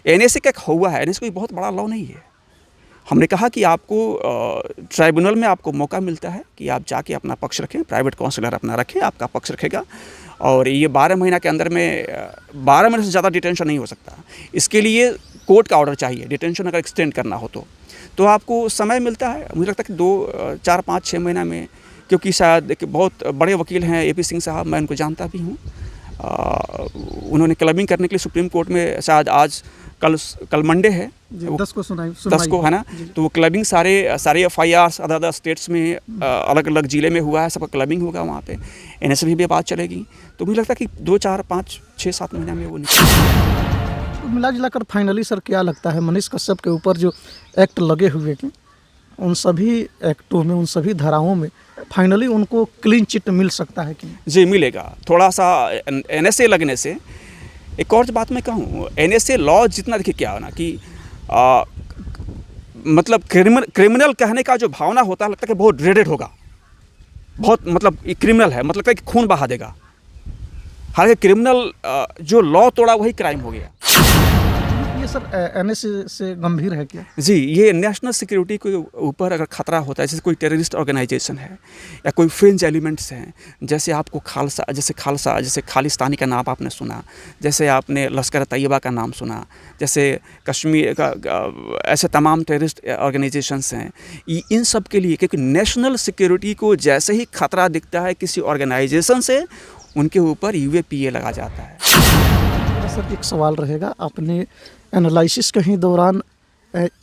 NSA का एक हुआ है, एनएसए कोई बहुत बड़ा लॉ नहीं है। हमने कहा कि आपको ट्राइब्यूनल में आपको मौका मिलता है कि आप जाके अपना पक्ष रखें, प्राइवेट काउंसलर अपना रखें, आपका पक्ष रखेगा। और ये 12 महीना के अंदर में 12 महीने से ज़्यादा डिटेंशन नहीं हो सकता। इसके लिए कोर्ट का ऑर्डर चाहिए, डिटेंशन अगर एक्सटेंड करना हो तो आपको समय मिलता है। मुझे लगता है कि 2, 4, 5, 6 महीना में, क्योंकि शायद बहुत बड़े वकील हैं AP सिंह साहब, मैं उनको जानता भी हूँ। उन्होंने क्लबिंग करने के लिए सुप्रीम कोर्ट में शायद आज कल मंडे है, 10 को सुनाई 10 को है ना, तो वो क्लबिंग सारे FIRs अलग स्टेट्स में अलग अलग ज़िले में हुआ है, सबका क्लबिंग होगा वहाँ पे, NSA भी बात चलेगी। तो मुझे लगता है कि 2, 4, 5, 6, 7 महीना में वो तो मिला जुलाकर फाइनली सर क्या लगता है मनीष कश्यप के ऊपर जो एक्ट लगे हुए हैं, उन सभी एक्टों में, उन सभी धाराओं में फाइनली उनको क्लीन चिट मिल सकता है कि? जी मिलेगा। थोड़ा सा NSA लगने से, एक और बात मैं कहूँ, NSA लॉ जितना देखिए क्या होना कि मतलब क्रिमिनल कहने का जो भावना होता है, लगता है कि बहुत ड्रेडेड होगा, बहुत मतलब ये क्रिमिनल है, मतलब कि खून बहा देगा। हालांकि क्रिमिनल जो लॉ तोड़ा वही क्राइम हो गया। ये सर NSA से गंभीर है क्या? जी, ये नेशनल सिक्योरिटी के ऊपर अगर खतरा होता है, जैसे कोई टेररिस्ट ऑर्गेनाइजेशन है या कोई फ्रिंज एलिमेंट्स हैं, जैसे आपको खालसा, जैसे खालिस्तानी का नाम आपने सुना, जैसे आपने लश्कर तैयबा का नाम सुना, जैसे कश्मीर का, ऐसे तमाम टेररिस्ट ऑर्गेनाइजेशंस हैं। इन सब के लिए, क्योंकि नेशनल सिक्योरिटी को जैसे ही खतरा दिखता है किसी ऑर्गेनाइजेशन से, उनके ऊपर UAPA लगा जाता है। सर एक सवाल रहेगा, आपने एनालिसिस के ही दौरान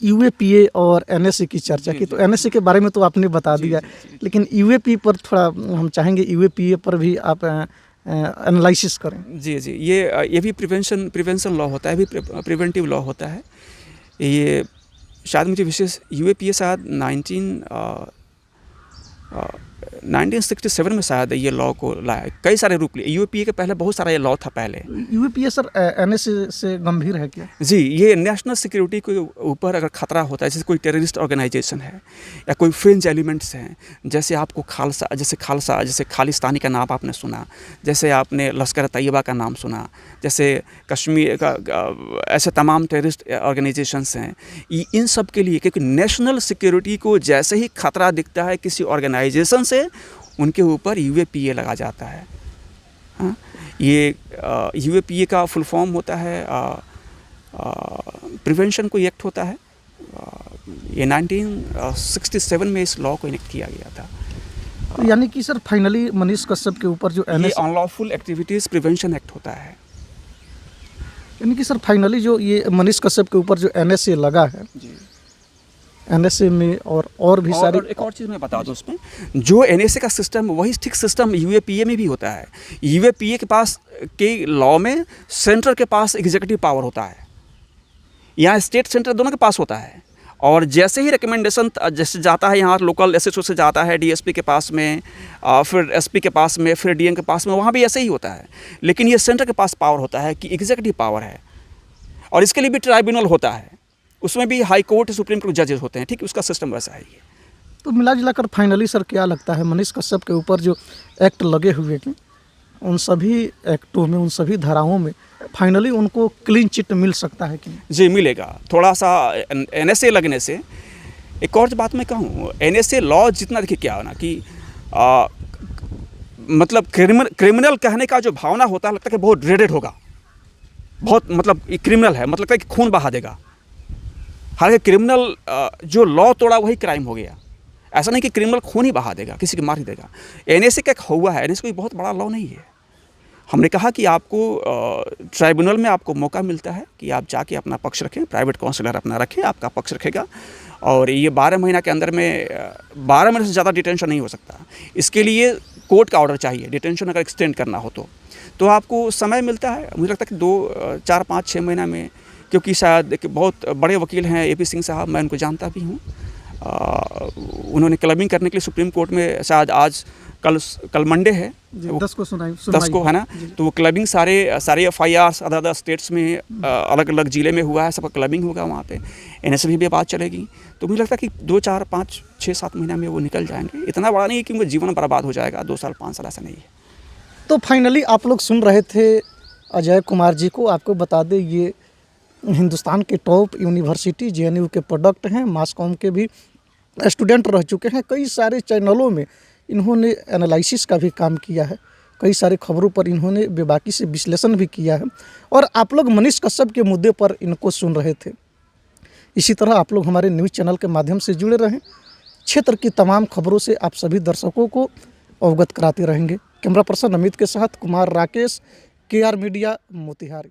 UAPA और NSA की चर्चा की, तो NSA के बारे में तो आपने बता दिया, लेकिन UAPA पर थोड़ा हम चाहेंगे, UAPA पर भी आप एनालिसिस करें। जी, ये भी प्रिवेंशन लॉ होता है, भी प्रिवेंटिव लॉ होता है। ये शायद मुझे विशेष UAPA शायद 1967 में शायद ये लॉ को लाया, कई सारे रूप लिए। UAPA के पहले बहुत सारा ये लॉ था पहले। UAPA सर NSA से गंभीर है क्या? जी, ये नेशनल सिक्योरिटी के ऊपर अगर खतरा होता है, जैसे कोई टेररिस्ट ऑर्गेनाइजेशन है या कोई फ्रिंज एलिमेंट्स हैं, जैसे आपको खालसा, जैसे खालिस्तानी का नाम आपने सुना, जैसे आपने लश्कर तैयबा का नाम सुना, जैसे कश्मीर का, ऐसे तमाम टेररिस्ट ऑर्गेनाइजेशंस हैं। इन सब के लिए, क्योंकि नेशनल सिक्योरिटी को जैसे ही खतरा दिखता है किसी ऑर्गेनाइजेशन से, उनके ऊपर UAPA लगा जाता है। हाँ, ये UAPA का फुल फॉर्म होता है प्रिवेंशन कोई एक्ट होता है। ये 1967 में इस लॉ को इनेक्ट किया गया था। तो यानी कि सर फाइनली मनीष कश्यप के ऊपर जो ये अनलॉफुल एक्टिविटीज़ प्रिवेंशन एक्ट होता है। यानी कि सर फाइनली जो ये मनीष कश्यप के ऊपर जो NSA लगा है, NSA में और भी सारी, एक और चीज़ मैं बता दूं, उसमें जो NSA का सिस्टम, वही ठीक सिस्टम UAPA में भी होता है। UAPA के पास के लॉ में सेंटर के पास एग्जीक्यूटिव पावर होता है, यहाँ स्टेट सेंटर दोनों के पास होता है। और जैसे ही रिकमेंडेशन जैसे जाता है, यहाँ लोकल SHO से जाता है DSP के पास में, फिर SP के पास में, फिर DM के पास में, वहाँ भी ऐसे ही होता है। लेकिन ये सेंटर के पास पावर होता है कि एग्जीक्यूटिव पावर है, और इसके लिए भी ट्राइब्यूनल होता है, उसमें भी हाई कोर्ट, सुप्रीम कोर्ट जजेस होते हैं। ठीक, उसका सिस्टम वैसा है ये। तो मिला जुलाकर फाइनली सर क्या लगता है मनीष कश्यप के ऊपर जो एक्ट लगे हुए हैं, उन सभी एक्टों में, उन सभी धाराओं में फाइनली उनको क्लीन चिट मिल सकता है कि? जी मिलेगा। थोड़ा सा NSA लगने से, एक और बात मैं कहूँ, NSA लॉ जितना देखिए क्या होना कि मतलब क्रिमिनल कहने का जो भावना होता है, लगता है कि बहुत ड्रेडेड होगा, बहुत मतलब ये क्रिमिनल है, मतलब कि खून बहा देगा। हालांकि क्रिमिनल जो लॉ तोड़ा वही क्राइम हो गया। ऐसा नहीं कि क्रिमिनल खून ही बहा देगा, किसी को मार ही देगा। NSA का एक हुआ है, NSA कोई बहुत बड़ा लॉ नहीं है। हमने कहा कि आपको ट्राइब्यूनल में आपको मौका मिलता है कि आप जाके अपना पक्ष रखें, प्राइवेट काउंसलर अपना रखें, आपका पक्ष रखेगा। और ये 12 महीना के अंदर में 12 महीने से ज़्यादा डिटेंशन नहीं हो सकता। इसके लिए कोर्ट का ऑर्डर चाहिए, डिटेंशन अगर एक्सटेंड करना हो तो आपको समय मिलता है। मुझे लगता है कि 2, 4, 5, 6 महीना में, क्योंकि शायद बहुत बड़े वकील हैं AP सिंह साहब, मैं उनको जानता भी हूँ। उन्होंने क्लबिंग करने के लिए सुप्रीम कोर्ट में शायद आज कल मंडे है, 10 को सुनाई 10 को है ना, तो वो क्लबिंग सारे FIRs अलग स्टेट्स में अलग अलग ज़िले में हुआ है, सबका क्लबिंग होगा वहाँ पे, NSA भी बात चलेगी। तो मुझे लगता है कि 2, 4, 5, 6, 7 महीना में वो निकल जाएंगे। इतना बड़ा नहीं है कि उनका जीवन बर्बाद हो जाएगा, 2 साल 5 साल, ऐसा नहीं है। तो फाइनली आप लोग सुन रहे थे अजय कुमार जी को। आपको बता दें, ये हिंदुस्तान के टॉप यूनिवर्सिटी JNU के प्रोडक्ट हैं, मास कॉम के भी स्टूडेंट रह चुके हैं। कई सारे चैनलों में इन्होंने एनालिसिस का भी काम किया है, कई सारे खबरों पर इन्होंने बेबाकी से विश्लेषण भी किया है, और आप लोग मनीष कश्यप के मुद्दे पर इनको सुन रहे थे। इसी तरह आप लोग हमारे न्यूज़ चैनल के माध्यम से जुड़े रहें, क्षेत्र की तमाम खबरों से आप सभी दर्शकों को अवगत कराते रहेंगे। कैमरा पर्सन अमित के साथ कुमार राकेश, KR मीडिया, मोतिहारी।